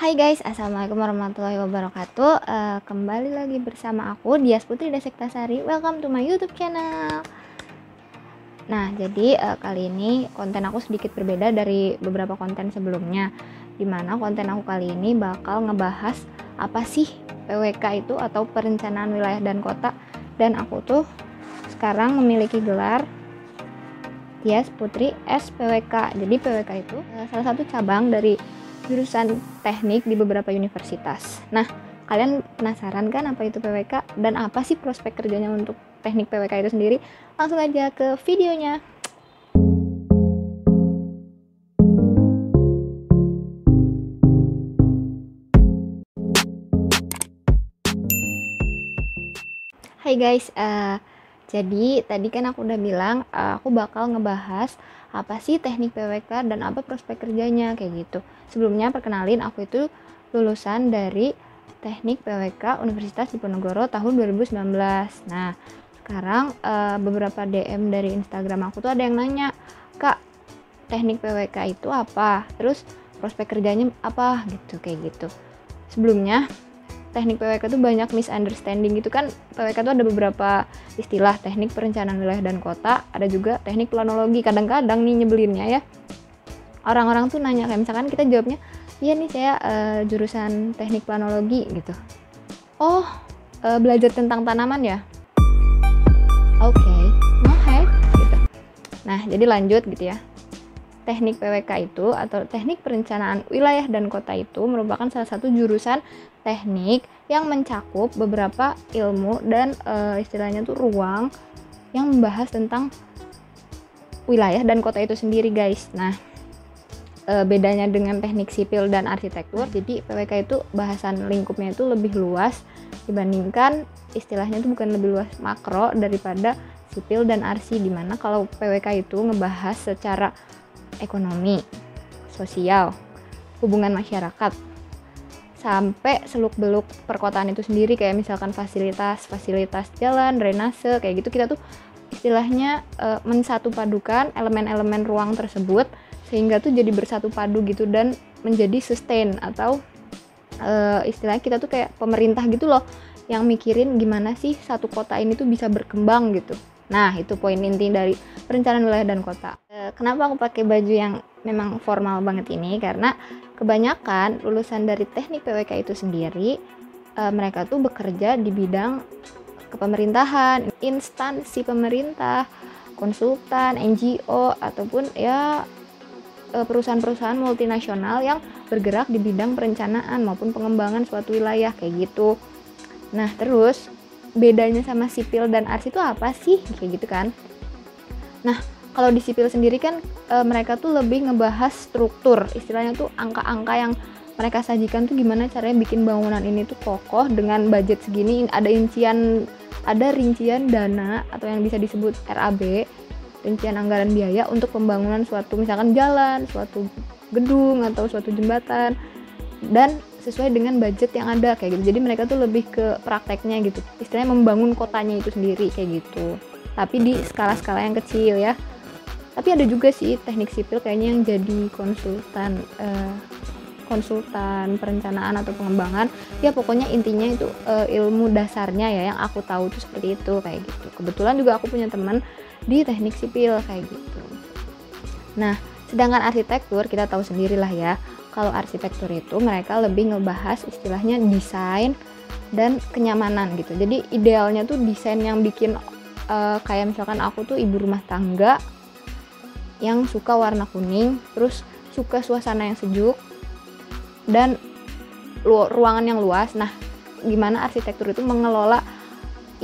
Hai guys, assalamualaikum warahmatullahi wabarakatuh. Kembali lagi bersama aku Dias Putri Desektasari. Welcome to my YouTube channel. Nah, jadi kali ini konten aku sedikit berbeda dari beberapa konten sebelumnya. Dimana konten aku kali ini bakal ngebahas apa sih PWK itu atau Perencanaan Wilayah dan Kota. Dan aku tuh sekarang memiliki gelar Dias Putri SPWK. Jadi PWK itu salah satu cabang dari jurusan teknik di beberapa universitas. Nah, kalian penasaran kan apa itu PWK dan apa sih prospek kerjanya untuk teknik PWK itu sendiri? Langsung aja ke videonya. Hai guys, jadi tadi kan aku udah bilang aku bakal ngebahas apa sih teknik PWK dan apa prospek kerjanya kayak gitu. Sebelumnya perkenalin, aku itu lulusan dari Teknik PWK Universitas Diponegoro tahun 2019. Nah, sekarang beberapa DM dari Instagram aku tuh ada yang nanya, "Kak, teknik PWK itu apa? Terus prospek kerjanya apa?" gitu, kayak gitu. Sebelumnya teknik PWK itu banyak misunderstanding gitu kan. PWK itu ada beberapa istilah, teknik perencanaan wilayah dan kota, ada juga teknik planologi. Kadang-kadang nih nyebelinnya ya, orang-orang tuh nanya kayak misalkan kita jawabnya, iya nih saya jurusan teknik planologi gitu. Oh, belajar tentang tanaman ya? Oke, okay. Gitu. Nah, jadi lanjut gitu ya. Teknik PWK itu atau teknik perencanaan wilayah dan kota itu merupakan salah satu jurusan teknik yang mencakup beberapa ilmu dan istilahnya tuh ruang yang membahas tentang wilayah dan kota itu sendiri guys. Nah, bedanya dengan teknik sipil dan arsitektur, jadi PWK itu bahasan lingkupnya itu lebih luas dibandingkan istilahnya itu bukan lebih luas makro daripada sipil dan arsi, dimana kalau PWK itu ngebahas secara ekonomi, sosial, hubungan masyarakat, sampai seluk-beluk perkotaan itu sendiri kayak misalkan fasilitas jalan, drainase, kayak gitu. Kita tuh istilahnya mensatu padukan elemen-elemen ruang tersebut sehingga tuh jadi bersatu padu gitu dan menjadi sustain atau istilahnya kita tuh kayak pemerintah gitu loh yang mikirin gimana sih satu kota ini tuh bisa berkembang gitu. Nah, itu poin inti dari perencanaan wilayah dan kota. Kenapa aku pakai baju yang memang formal banget ini? Karena kebanyakan lulusan dari teknik PWK itu sendiri, mereka tuh bekerja di bidang kepemerintahan, instansi pemerintah, konsultan, NGO, ataupun ya perusahaan-perusahaan multinasional yang bergerak di bidang perencanaan maupun pengembangan suatu wilayah kayak gitu. Nah, terus bedanya sama sipil dan arsi itu apa sih? Kayak gitu kan. Nah, kalau di sipil sendiri kan mereka tuh lebih ngebahas struktur, istilahnya tuh angka-angka yang mereka sajikan tuh gimana caranya bikin bangunan ini tuh kokoh dengan budget segini, ada rincian dana atau yang bisa disebut RAB, rincian anggaran biaya untuk pembangunan suatu misalkan jalan, suatu gedung atau suatu jembatan, dan sesuai dengan budget yang ada kayak gitu. Jadi mereka tuh lebih ke prakteknya gitu, istilahnya membangun kotanya itu sendiri kayak gitu, tapi di skala-skala yang kecil ya. Tapi ada juga sih teknik sipil kayaknya yang jadi konsultan perencanaan atau pengembangan ya, pokoknya intinya itu ilmu dasarnya ya yang aku tahu tuh seperti itu kayak gitu. Kebetulan juga aku punya teman di teknik sipil kayak gitu. Nah, sedangkan arsitektur kita tahu sendirilah ya, kalau arsitektur itu mereka lebih ngebahas istilahnya desain dan kenyamanan gitu. Jadi idealnya tuh desain yang bikin kayak misalkan aku tuh ibu rumah tangga yang suka warna kuning, terus suka suasana yang sejuk dan ruangan yang luas. Nah, gimana arsitektur itu mengelola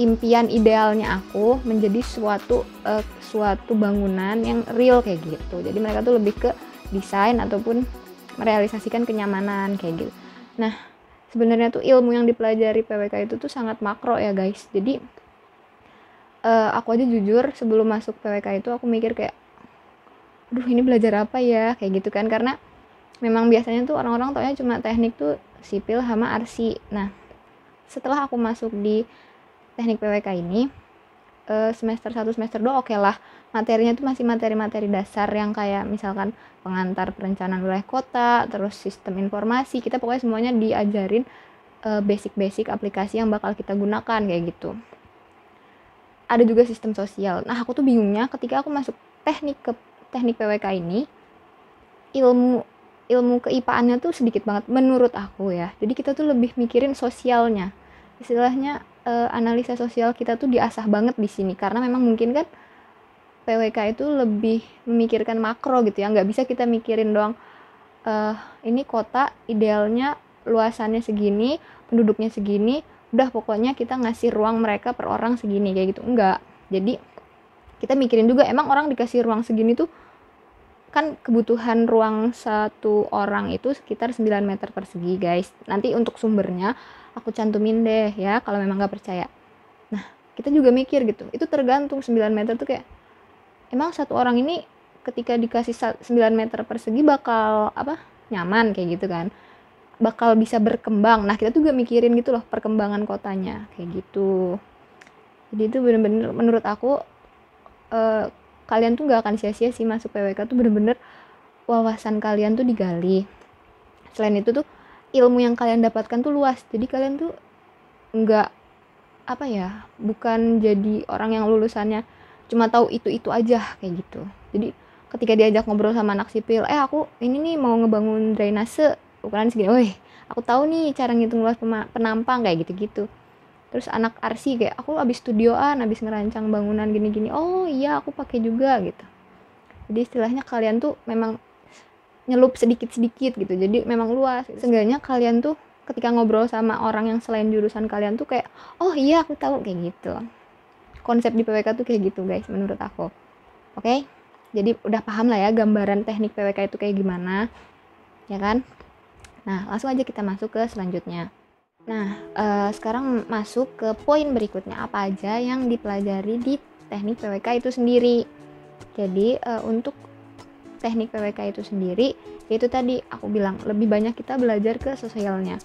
impian idealnya aku menjadi suatu bangunan yang real kayak gitu. Jadi mereka tuh lebih ke desain ataupun merealisasikan kenyamanan kayak gitu. Nah, sebenarnya tuh ilmu yang dipelajari PWK itu tuh sangat makro ya guys. Jadi aku aja jujur sebelum masuk PWK itu aku mikir kayak, aduh ini belajar apa ya kayak gitu kan, karena memang biasanya tuh orang-orang taunya cuma teknik tuh sipil sama arsi. Nah, setelah aku masuk di teknik PWK ini semester 1 semester 2 oke lah, materinya tuh masih materi-materi dasar yang kayak misalkan pengantar perencanaan wilayah kota, terus sistem informasi, kita pokoknya semuanya diajarin basic-basic aplikasi yang bakal kita gunakan kayak gitu. Ada juga sistem sosial. Nah, aku tuh bingungnya ketika aku masuk teknik PWK ini, ilmu keIPA-annya tuh sedikit banget menurut aku ya. Jadi kita tuh lebih mikirin sosialnya. Istilahnya analisa sosial kita tuh diasah banget di sini karena memang mungkin kan PWK itu lebih memikirkan makro gitu ya. Nggak bisa kita mikirin doang ini kota idealnya luasannya segini, penduduknya segini, udah pokoknya kita ngasih ruang mereka per orang segini kayak gitu. Enggak. Jadi kita mikirin juga emang orang dikasih ruang segini tuh kan kebutuhan ruang satu orang itu sekitar 9 meter persegi guys. Nanti untuk sumbernya aku cantumin deh ya kalau memang nggak percaya. Nah kita juga mikir gitu, itu tergantung 9 meter tuh kayak emang satu orang ini ketika dikasih 9 meter persegi bakal nyaman kayak gitu kan, bakal bisa berkembang. Nah kita juga mikirin gitu loh perkembangan kotanya kayak gitu. Jadi itu bener-bener menurut aku kalian tuh gak akan sia-sia sih masuk PWK tuh, bener-bener wawasan kalian tuh digali. Selain itu tuh ilmu yang kalian dapatkan tuh luas, jadi kalian tuh nggak bukan jadi orang yang lulusannya cuma tahu itu aja kayak gitu. Jadi ketika diajak ngobrol sama anak sipil, aku ini nih mau ngebangun drainase ukuran segini, weh aku tahu nih cara ngitung luas penampang kayak gitu-gitu. Terus anak arsi kayak aku abis studioan, abis ngerancang bangunan gini-gini, oh iya aku pakai juga gitu. Jadi istilahnya kalian tuh memang nyelup sedikit-sedikit gitu, jadi memang luas. Seenggaknya kalian tuh ketika ngobrol sama orang yang selain jurusan kalian tuh kayak, oh iya aku tahu kayak gitu. Konsep di PWK tuh kayak gitu guys menurut aku. Oke? Jadi udah paham lah ya gambaran teknik PWK itu kayak gimana, ya kan? Nah langsung aja kita masuk ke selanjutnya. Nah sekarang masuk ke poin berikutnya, apa aja yang dipelajari di teknik PWK itu sendiri. Jadi untuk teknik PWK itu sendiri, yaitu tadi aku bilang lebih banyak kita belajar ke sosialnya.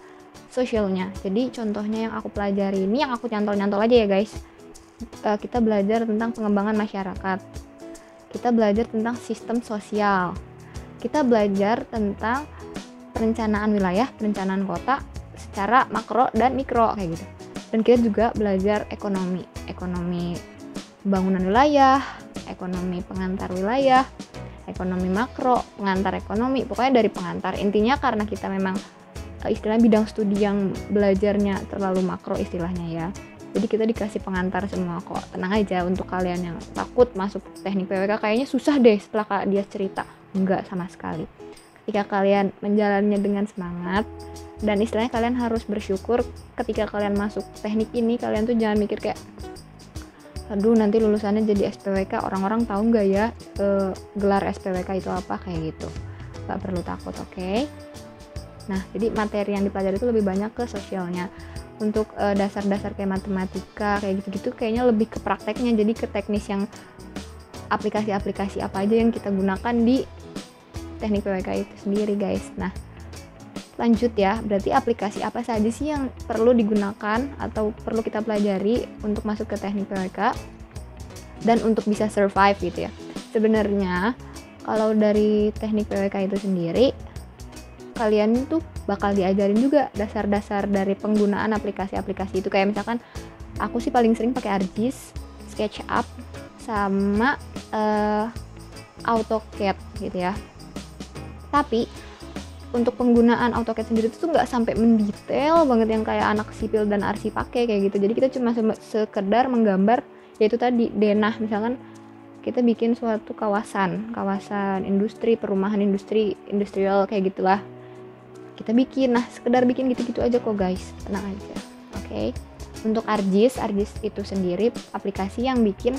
Jadi contohnya yang aku pelajari ini, yang aku nyantol-nyantol aja ya guys. Kita belajar tentang pengembangan masyarakat, kita belajar tentang sistem sosial, kita belajar tentang perencanaan wilayah, perencanaan kota secara makro dan mikro kayak gitu. Dan kita juga belajar ekonomi pembangunan wilayah, ekonomi pengantar wilayah, ekonomi makro, pengantar ekonomi, pokoknya dari pengantar. Intinya karena kita memang istilahnya bidang studi yang belajarnya terlalu makro istilahnya ya, jadi kita dikasih pengantar semua kok. Tenang aja untuk kalian yang takut masuk teknik PWK kayaknya susah deh setelah dia cerita. Enggak sama sekali. Ketika kalian menjalannya dengan semangat, dan istilahnya kalian harus bersyukur ketika kalian masuk teknik ini, kalian tuh jangan mikir kayak, aduh nanti lulusannya jadi SPWK, orang-orang tahu nggak ya gelar SPWK itu apa, kayak gitu. Nggak perlu takut, oke? Nah, jadi materi yang dipelajari itu lebih banyak ke sosialnya. Untuk dasar-dasar kayak matematika, kayak gitu-gitu kayaknya lebih ke prakteknya, jadi ke teknis yang aplikasi-aplikasi apa aja yang kita gunakan di teknik PWK itu sendiri guys. Nah, lanjut ya, berarti aplikasi apa saja sih yang perlu digunakan atau perlu kita pelajari untuk masuk ke teknik PWK dan untuk bisa survive gitu ya. Sebenarnya kalau dari teknik PWK itu sendiri, kalian tuh bakal diajarin juga dasar-dasar dari penggunaan aplikasi-aplikasi itu. Kayak misalkan aku sih paling sering pakai ArcGIS, SketchUp, sama AutoCAD gitu ya. Tapi untuk penggunaan AutoCAD sendiri itu tuh nggak sampai mendetail banget yang kayak anak sipil dan arsi pakai kayak gitu. Jadi kita cuma sekedar menggambar, yaitu tadi denah, misalkan kita bikin suatu kawasan industri, perumahan industrial kayak gitulah. Kita bikin, nah sekedar bikin gitu-gitu aja kok guys, tenang aja. Oke. Untuk ArcGIS itu sendiri aplikasi yang bikin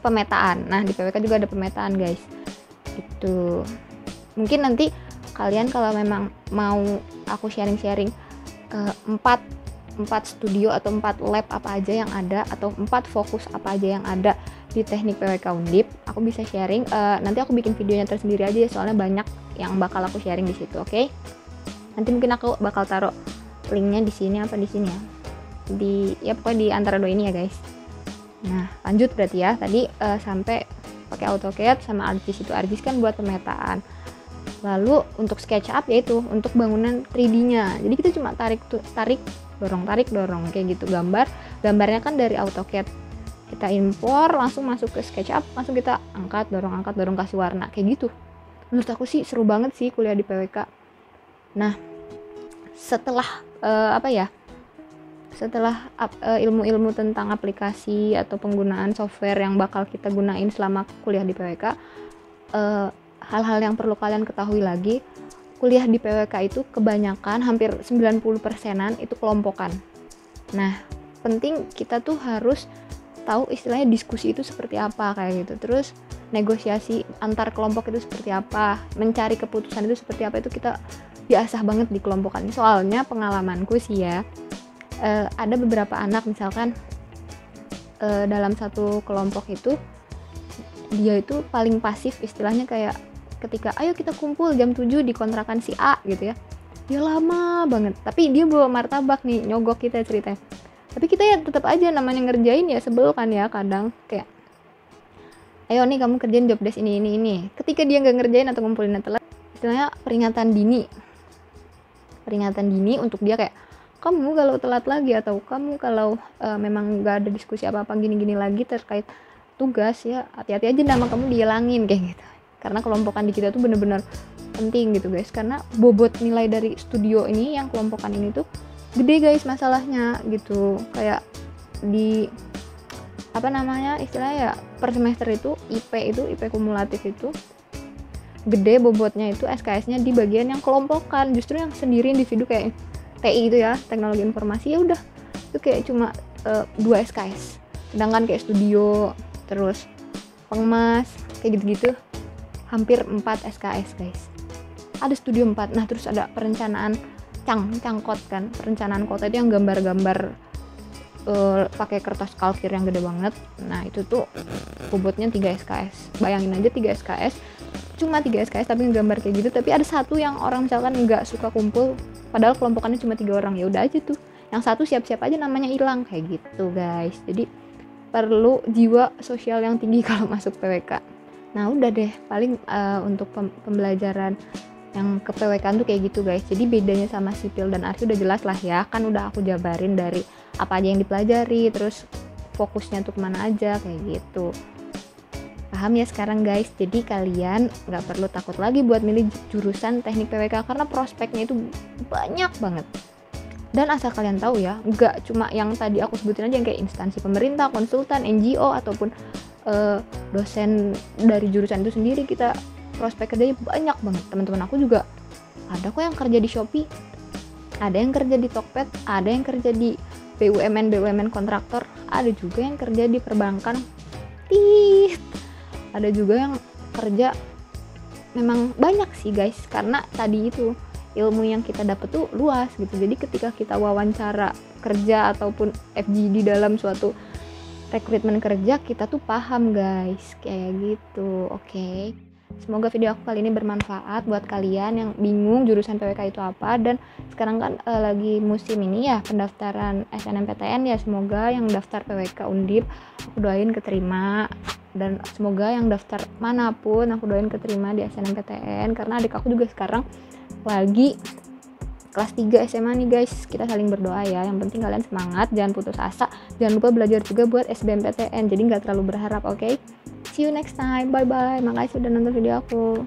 pemetaan. Nah di PWK juga ada pemetaan guys. Itu mungkin nanti kalian kalau memang mau aku sharing-sharing 4 studio atau 4 lab apa aja yang ada, atau 4 fokus apa aja yang ada di teknik PWK Undip, aku bisa sharing. Nanti aku bikin videonya tersendiri aja ya, soalnya banyak yang bakal aku sharing di situ, oke? Nanti mungkin aku bakal taruh linknya di sini apa di sini ya, pokoknya di antara dua ini ya guys. Nah lanjut berarti ya, tadi sampai pakai AutoCAD sama ArcGIS. Itu ArcGIS kan buat pemetaan. Lalu untuk SketchUp yaitu untuk bangunan 3D-nya. Jadi kita cuma tarik dorong kayak gitu. Gambarnya kan dari AutoCAD. Kita impor, langsung masuk ke SketchUp, langsung kita angkat dorong kasih warna kayak gitu. Menurut aku sih seru banget sih kuliah di PWK. Nah, setelah ilmu-ilmu tentang aplikasi atau penggunaan software yang bakal kita gunain selama kuliah di PWK, hal-hal yang perlu kalian ketahui lagi, kuliah di PWK itu kebanyakan hampir 90%-an itu kelompokan. Nah, penting kita tuh harus tahu istilahnya diskusi itu seperti apa kayak gitu. Terus negosiasi antar kelompok itu seperti apa, mencari keputusan itu seperti apa, itu kita diasah banget di kelompokan. Soalnya pengalamanku sih ya, ada beberapa anak misalkan dalam satu kelompok itu dia itu paling pasif, istilahnya kayak ketika ayo kita kumpul jam 7 di kontrakan si A gitu ya, dia lama banget tapi dia bawa martabak nih, nyogok kita ceritanya. Tapi kita ya tetap aja namanya ngerjain ya, sebel kan ya kadang, kayak ayo nih kamu kerjain job desk ini. Ketika dia nggak ngerjain atau ngumpulin telat, istilahnya peringatan dini untuk dia, kayak kamu kalau telat lagi atau kamu kalau memang nggak ada diskusi apa-apa gini-gini lagi terkait tugas ya, hati-hati aja nama kamu dihilangin kayak gitu. Karena kelompokan di kita tuh bener-bener penting gitu guys, karena bobot nilai dari studio ini yang kelompokan ini tuh gede guys masalahnya gitu. Kayak di istilahnya ya, per semester itu IP kumulatif itu gede bobotnya, itu SKS-nya di bagian yang kelompokan. Justru yang sendiri individu kayak TI itu ya, teknologi informasi, ya udah itu kayak cuma 2 SKS. Sedangkan kayak studio terus pengemas kayak gitu-gitu hampir 4 SKS guys. Ada studio 4. Nah terus ada perencanaan cangkot kan, perencanaan kota itu yang gambar-gambar pakai kertas kalkir yang gede banget. Nah itu tuh bobotnya 3 SKS. Bayangin aja 3 SKS, cuma 3 SKS tapi ngegambar kayak gitu. Tapi ada satu yang orang misalkan nggak suka kumpul, padahal kelompokannya cuma 3 orang, ya udah aja tuh yang satu siap-siap aja namanya hilang kayak gitu guys. Jadi perlu jiwa sosial yang tinggi kalau masuk PWK. Nah udah deh, paling untuk pembelajaran yang ke PWK tuh kayak gitu guys. Jadi bedanya sama sipil dan arsi udah jelas lah ya, kan udah aku jabarin dari apa aja yang dipelajari, terus fokusnya tuh kemana aja kayak gitu. Paham ya sekarang guys? Jadi kalian gak perlu takut lagi buat milih jurusan teknik PWK, karena prospeknya itu banyak banget. Dan asal kalian tahu ya, gak cuma yang tadi aku sebutin aja yang kayak instansi pemerintah, konsultan, NGO, ataupun dosen dari jurusan itu sendiri, kita prospek kerjanya banyak banget. Teman-teman aku juga ada kok yang kerja di Shopee, ada yang kerja di Tokped, ada yang kerja di BUMN kontraktor, ada juga yang kerja di perbankan, ada juga yang kerja. Memang banyak sih guys, karena tadi itu ilmu yang kita dapat tuh luas gitu. Jadi ketika kita wawancara kerja ataupun FG di dalam suatu rekrutmen kerja, kita tuh paham guys kayak gitu. Oke. Semoga video aku kali ini bermanfaat buat kalian yang bingung jurusan PWK itu apa. Dan sekarang kan lagi musim ini ya pendaftaran SNMPTN ya. Semoga yang daftar PWK Undip aku doain keterima, dan semoga yang daftar manapun aku doain keterima di SNMPTN, karena adik aku juga sekarang lagi kelas 3 SMA nih guys. Kita saling berdoa ya. Yang penting kalian semangat, jangan putus asa, jangan lupa belajar juga buat SBMPTN, jadi nggak terlalu berharap. Oke? See you next time, bye bye. Makasih udah nonton video aku.